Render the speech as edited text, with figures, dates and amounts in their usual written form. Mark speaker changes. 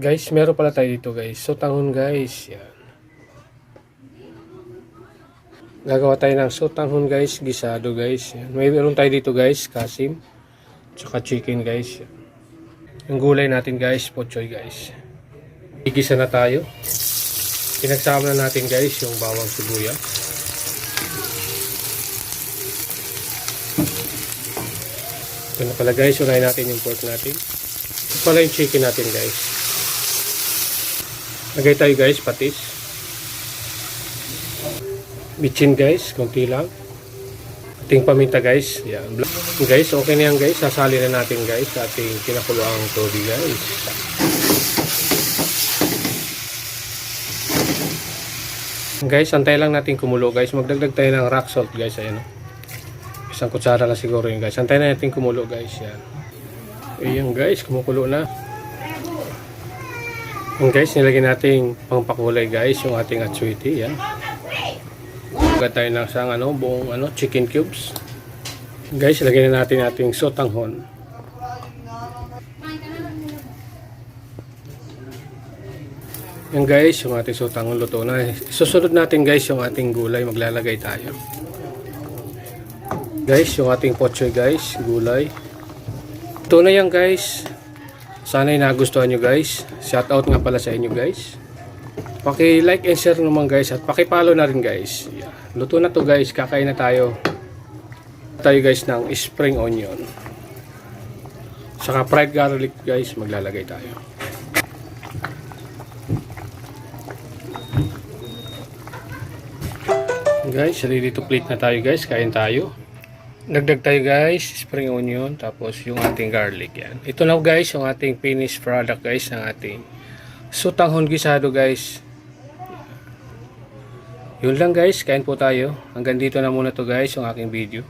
Speaker 1: Guys, meron pala tayo dito guys. Sotanghon guys. Yan. Gagawa tayo ng sotanghon guys. Gisado guys. Yan. Meron tayo dito guys. Kasim. Tsaka chicken guys. Yan. Yung gulay natin guys. Pochoy guys. Igisa na tayo. Pinagsama na natin guys yung bawang sibuyas. Ito na pala guys. Unahin natin yung pork natin. Ito pala yung chicken natin guys. Lagay tayo guys, patis. Bitchin guys, konti lang. Ating paminta guys. Yan. Guys, okay na yan guys. Sasali na natin guys sa ating pinakuluang tubig guys. Guys, antay lang natin kumulo guys. Magdagdag tayo ng rock salt guys. Ayan o. Isang kutsara lang siguro yun guys. Antay na natin kumulo guys. Yan. Ayan guys, kumukulo na. Guys, nilagyan natin pangpakulay guys yung ating atsuiti. Yan. Lagyan tayo ng isang buong chicken cubes. Guys, lagyan na natin ating sotanghon. Yan guys, yung ating sotanghon luto na. Susunod natin guys yung ating gulay. Maglalagay tayo. Guys, yung ating pochoy guys, gulay. Ito na yan guys. Sana'y nagustuhan nyo guys. Shoutout nga pala sa inyo guys. Paki-like and share naman guys. At paki-follow na rin guys. Yeah. Luto na to guys. Kakain na tayo. Tayo guys ng spring onion. Saka fried garlic guys. Maglalagay tayo. Guys, ready to plate na tayo guys. Kain tayo. Dagdag tayo guys, spring onion, tapos yung ating garlic yan. Ito na guys, yung ating finished product guys, ng ating sotanghon gisado guys. Yun lang guys, kain po tayo. Hanggang dito na muna to guys, yung aking video.